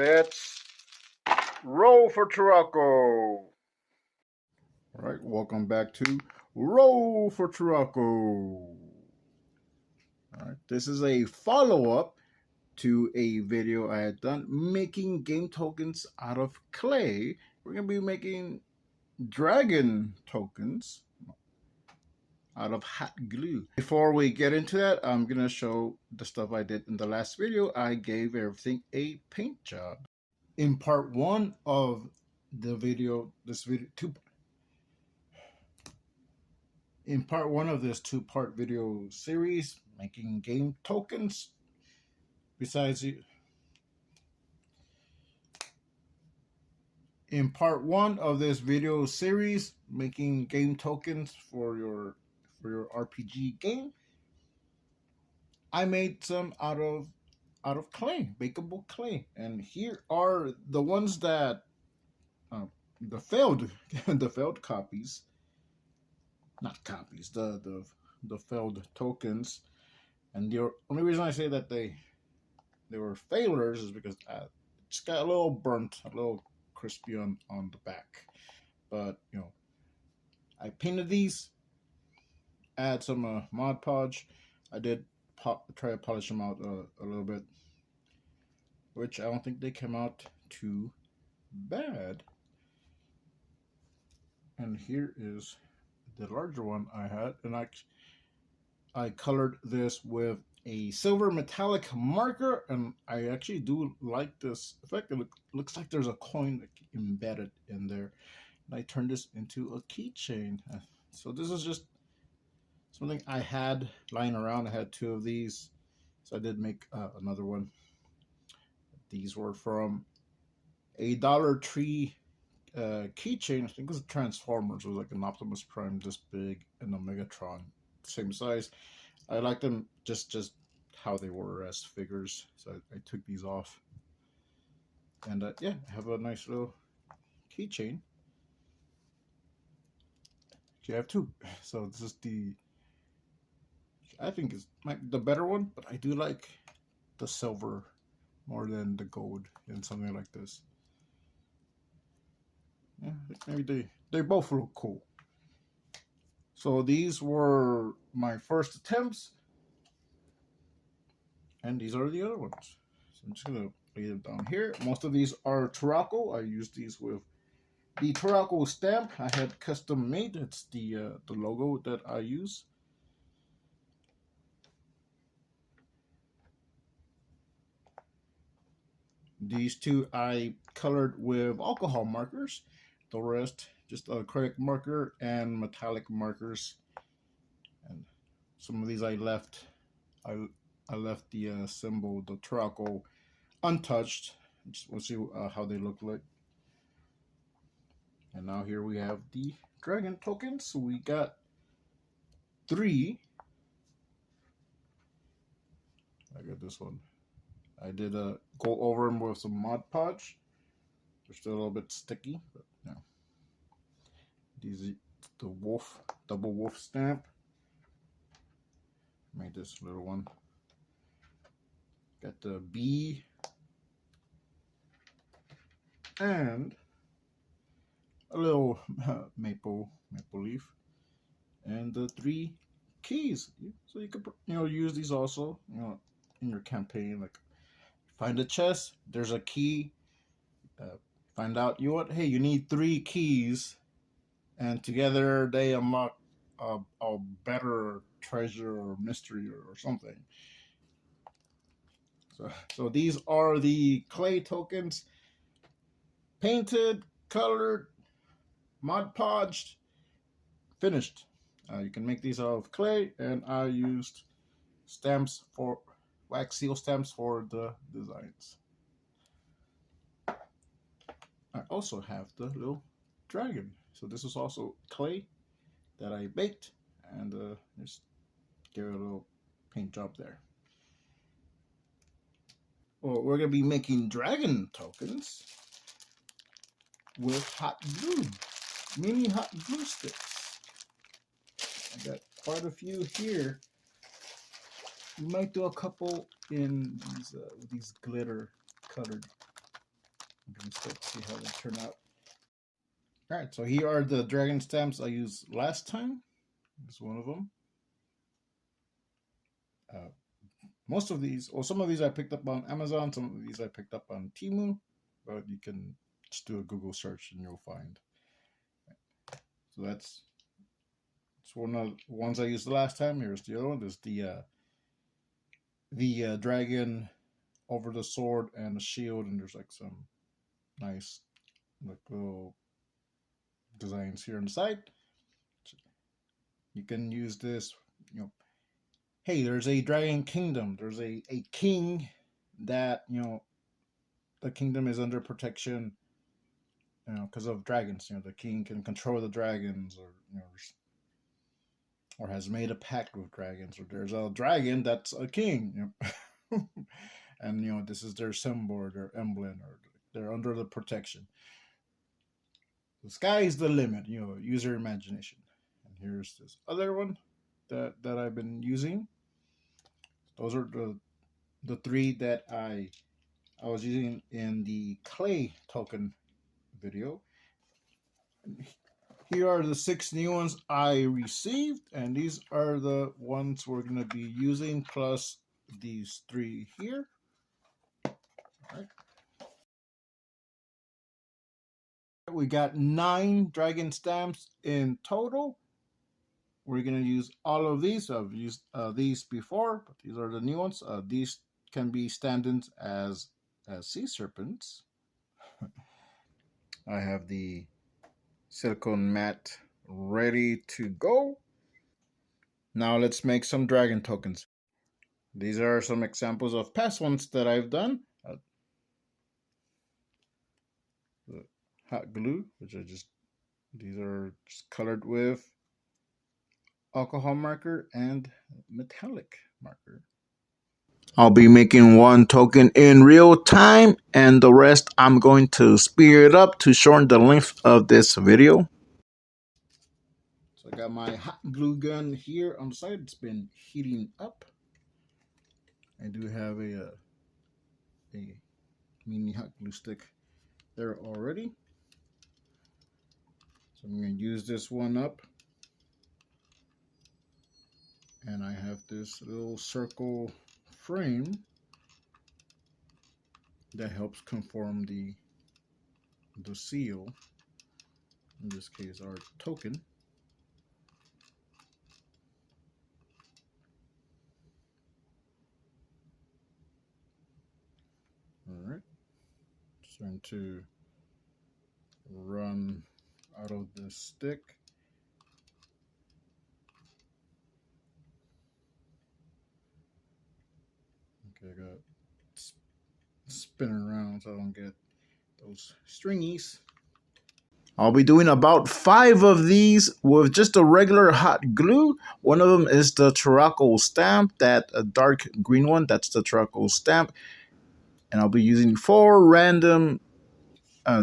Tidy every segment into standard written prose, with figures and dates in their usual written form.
Let's roll for Turako. All right, welcome back to Roll for Turako. All right, this is a follow-up to a video I had done making game tokens out of clay. We're gonna be making dragon tokens out of hot glue. Before we get into that, I'm gonna show the stuff I did in the last video. I gave everything a paint job. In part one of the video, in part one of this two-part video series, making game tokens, in part one of this video series, making game tokens for your RPG game, I made some out of clay, bakeable clay, and here are the ones that the failed the failed copies, not copies, the failed tokens. And the only reason I say that they were failures is because it just got a little burnt, a little crispy on the back. But I painted these, add some Mod Podge. I did try to polish them out a little bit, which I don't think they came out too bad. And here is the larger one I had, and I colored this with a silver metallic marker, and I actually do like this effect. It looks like there's a coin embedded in there. And I turned this into a keychain. So this is just something I had lying around. I had two of these, so I did make another one. These were from a Dollar Tree keychain. I think it was Transformers. It was like an Optimus Prime this big and a Megatron same size. I like them just how they were as figures, so I took these off. And yeah, I have a nice little keychain. Actually, I have two. So this is I think it's the better one, but I do like the silver more than the gold in something like this. Yeah, maybe they both look cool. So these were my first attempts, and these are the other ones. So I'm just gonna lay them down here. Most of these are Turako. I use these with the Turako stamp I had custom made. It's the logo that I use. These two I colored with alcohol markers. The rest just acrylic marker and metallic markers. And some of these I left. I left the symbol, the Turako, untouched. We'll see how they look like. And now here we have the dragon tokens. So we got 3. I got this one. I did go over them with some Mod Podge. They're still a little bit sticky, but yeah. These the wolf, double wolf stamp. Made this little one. Got the bee and a little maple leaf, and the 3 keys. So you could use these also in your campaign. Like find a chest, there's a key. Find out hey, you need 3 keys, and together they unlock a better treasure or mystery or something. So these are the clay tokens, painted, colored, Mod Podged, finished. You can make these out of clay, and I used stamps for wax seal stamps for the designs. I also have the little dragon. So this is also clay that I baked, and just give it a little paint job there. Well, we're gonna be making dragon tokens with hot glue, mini hot glue sticks. I got quite a few here. We might do a couple in these glitter colored Let's see how they turn out. All right, so here are the dragon stamps I used last time. This is one of them. Most of these, or some of these I picked up on Amazon, some of these I picked up on Temu, but you can just do a Google search and you'll find. So that's one of the ones I used the last time. Here's the other one. There's the dragon over the sword and the shield, and there's like some nice like little designs here on the side. You can use this, you know, hey, there's a dragon kingdom. There's a king that, you know, the kingdom is under protection, you know, because of dragons. You know, the king can control the dragons, or, you know, or has made a pact with dragons, or there's a dragon that's a king, you know. And, you know, this is their symbol or their emblem, or they're under the protection. The sky is the limit, you know, use your imagination. And here's this other one that I've been using. Those are the three that I was using in the clay token video. Here are the 6 new ones I received, and these are the ones we're going to be using, plus these 3 here. All right. We got 9 dragon stamps in total. We're going to use all of these. I've used these before, but these are the new ones. These can be stand-ins as sea serpents. I have the silicone mat ready to go. Now let's make some dragon tokens. These are some examples of past ones that I've done. The hot glue, which these are just colored with alcohol marker and metallic marker. I'll be making one token in real time, and the rest I'm going to speed it up to shorten the length of this video. So I got my hot glue gun here on the side. It's been heating up. I do have a mini hot glue stick there already. So I'm going to use this one up. And I have this little circle frame that helps conform the seal, in this case our token. All right, starting to run out of the stick. Okay, I got spinning around so I don't get those stringies. I'll be doing about 5 of these with just a regular hot glue. One of them is the Tarako stamp, that dark green one. That's the Tarako stamp. And I'll be using 4 random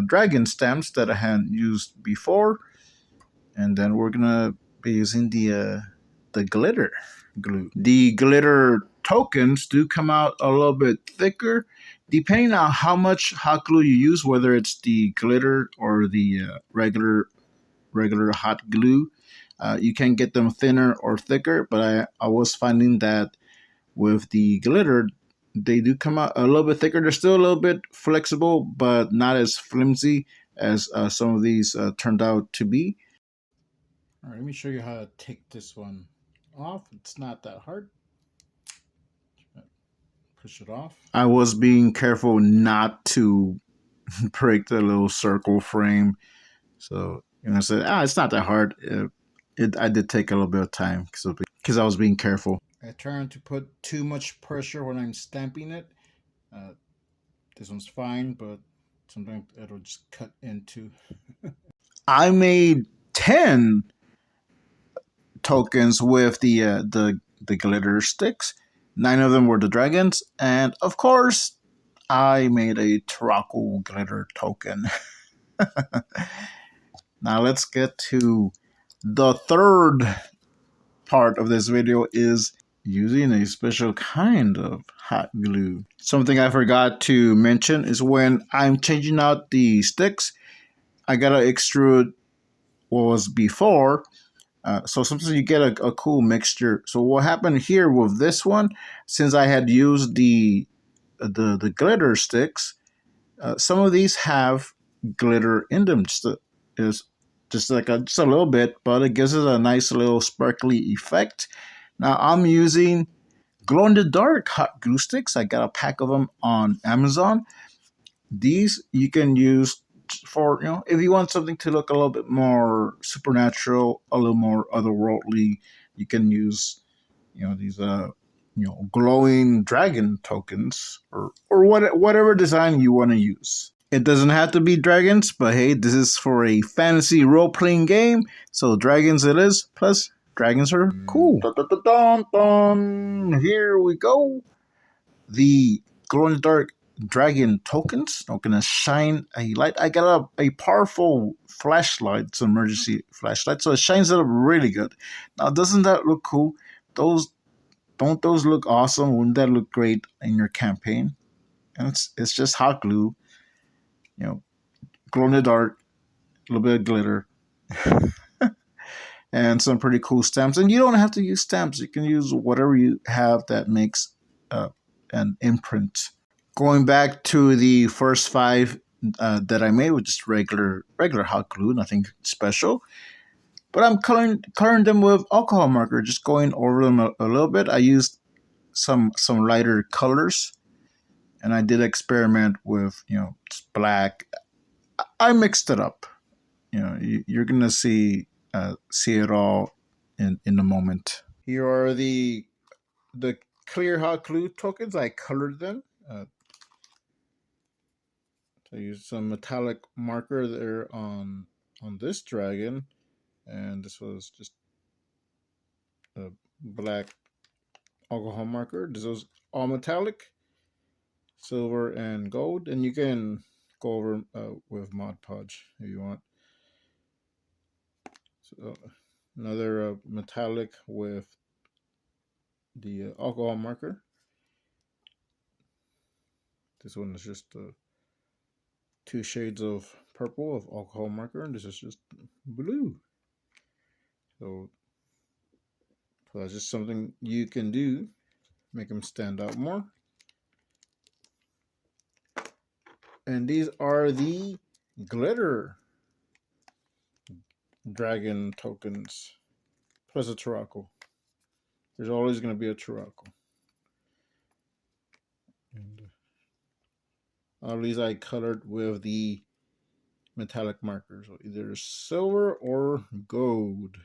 dragon stamps that I hadn't used before. And then we're gonna be using the glitter glue. The glitter tokens do come out a little bit thicker, depending on how much hot glue you use, whether it's the glitter or the regular hot glue. You can get them thinner or thicker, but I was finding that with the glitter, they do come out a little bit thicker. They're still a little bit flexible, but not as flimsy as some of these turned out to be. All right, let me show you how to take this one off. It's not that hard. Push it off. I was being careful not to break the little circle frame. So, you know, I said, it's not that hard. I did take a little bit of time because I was being careful. I try not to put too much pressure when I'm stamping it. This one's fine, but sometimes it'll just cut into. I made 10 tokens with the glitter sticks. 9 of them were the dragons, and of course, I made a Tarako glitter token. Now let's get to the third part of this video, is using a special kind of hot glue. Something I forgot to mention is when I'm changing out the sticks, I gotta extrude what was before. So sometimes you get a cool mixture. So what happened here with this one, since I had used the glitter sticks, some of these have glitter in them. Just like just a little bit, but it gives it a nice little sparkly effect. Now I'm using glow in the dark hot glue sticks. I got a pack of them on Amazon. These you can use for, if you want something to look a little bit more supernatural, a little more otherworldly. You can use these glowing dragon tokens, or whatever design you want to use. It doesn't have to be dragons, but hey, this is for a fantasy role-playing game, so dragons it is. Plus, dragons are cool. Dun, dun, dun, dun. Here we go. The glow-in-the-dark dragon tokens. I'm gonna shine a light. I got a powerful flashlight. It's an emergency flashlight, so it shines it up really good. Now, doesn't that look cool? Don't those look awesome? Wouldn't that look great in your campaign? And it's just hot glue, glow in the dark, a little bit of glitter, and some pretty cool stamps. And you don't have to use stamps. You can use whatever you have that makes an imprint. Going back to the first 5 that I made with just regular hot glue, nothing special. But I'm coloring them with alcohol marker, just going over them a little bit. I used some lighter colors, and I did experiment with black. I mixed it up. You're gonna see it all in a moment. Here are the clear hot glue tokens. I colored them. I used some metallic marker there on this dragon, and this was just a black alcohol marker. This was all metallic, silver and gold, and you can go over with Mod Podge if you want. So another metallic with the alcohol marker. This one is just 2 shades of purple of alcohol marker, and this is just blue. So that's just something you can do, make them stand out more. And these are the glitter dragon tokens, plus a Turaco. There's always going to be a Turaco. And all these I colored with the metallic markers, so either silver or gold.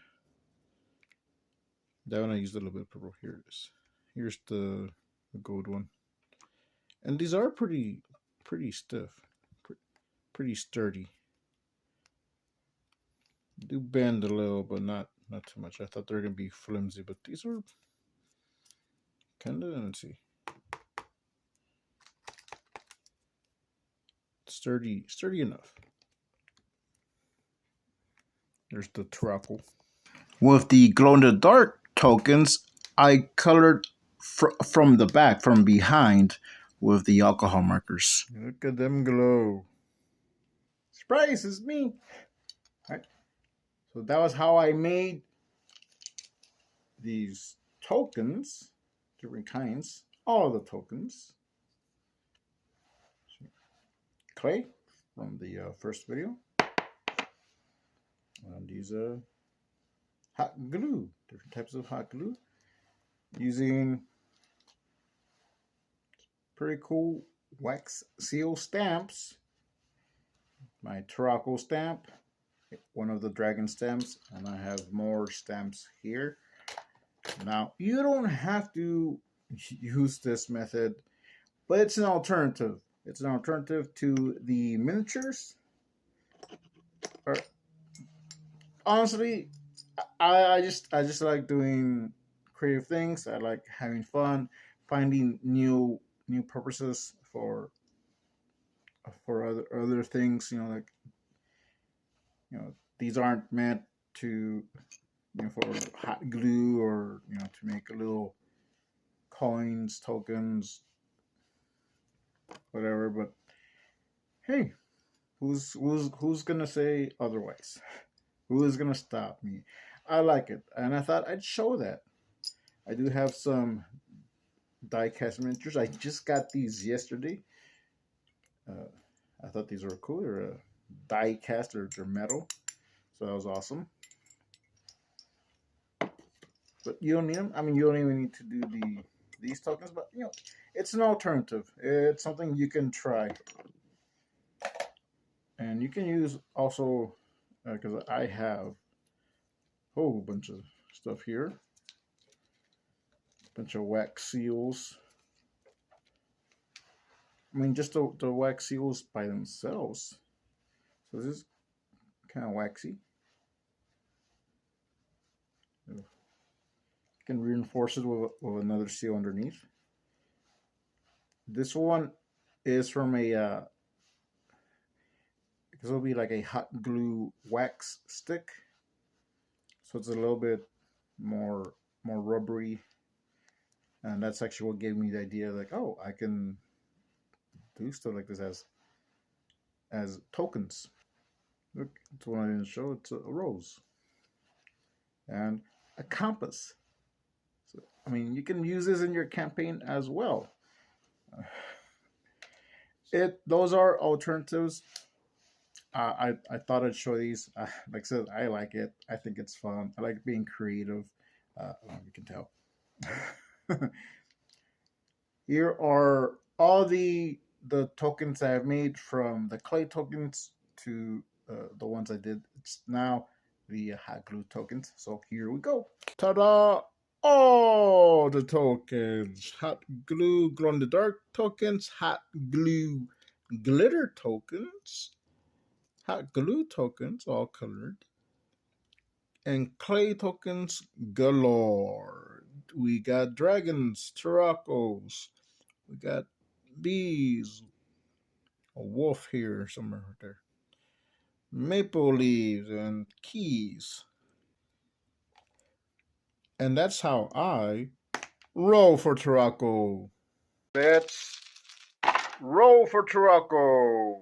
That one I used a little bit of purple. Here it is. Here's the gold one. And these are pretty stiff, pretty sturdy. Do bend a little, but not too much. I thought they were gonna be flimsy, but these are kinda, let's see, sturdy enough. There's the Turaco. With the glow in the dark tokens, I colored from the back, from behind, with the alcohol markers. Look at them glow. Surprise, it's me. All right. So that was how I made these tokens, different kinds, all the tokens. Clay from the first video. And these hot glue, different types of hot glue, using pretty cool wax seal stamps. My Turaco stamp, one of the dragon stamps, and I have more stamps here. Now, you don't have to use this method, but it's an alternative. It's an alternative to the miniatures. Honestly, I just like doing creative things. I like having fun, finding new purposes for other things. Like these aren't meant to for hot glue or to make a little coins, tokens, whatever. But hey, who's gonna say otherwise? Who is gonna stop me? I like it, and I thought I'd show that. I do have some die-cast miniatures. I just got these yesterday. Uh, I thought these were cool. They're die-cast, or they're metal, so that was awesome. But you don't need them. I mean, you don't even need to do these tokens, but you know, it's an alternative. It's something you can try, and you can use also because I have a whole bunch of stuff here, bunch of wax seals. I mean, just the wax seals by themselves. So this is kind of waxy. You can reinforce it with another seal underneath. This one is from a because it'll be like a hot glue wax stick, so it's a little bit more rubbery, and that's actually what gave me the idea. Like, oh, I can do stuff like this as tokens. Look, it's one I didn't show. It's a rose and a compass. So, I mean, you can use this in your campaign as well. Those are alternatives. I thought I'd show these. Like I said, I like it. I think it's fun. I like being creative. You can tell. Here are all the tokens I've made, from the clay tokens to the ones I did. It's now the hot glue tokens. So here we go. Ta-da! All the tokens. Hot glue glow-in-the-dark tokens. Hot glue glitter tokens. Hot glue tokens, all colored. And clay tokens galore. We got dragons, Taracos. We got bees. A wolf here somewhere right there. Maple leaves and keys. And that's how I roll for Taraco. Let's roll for Taraco.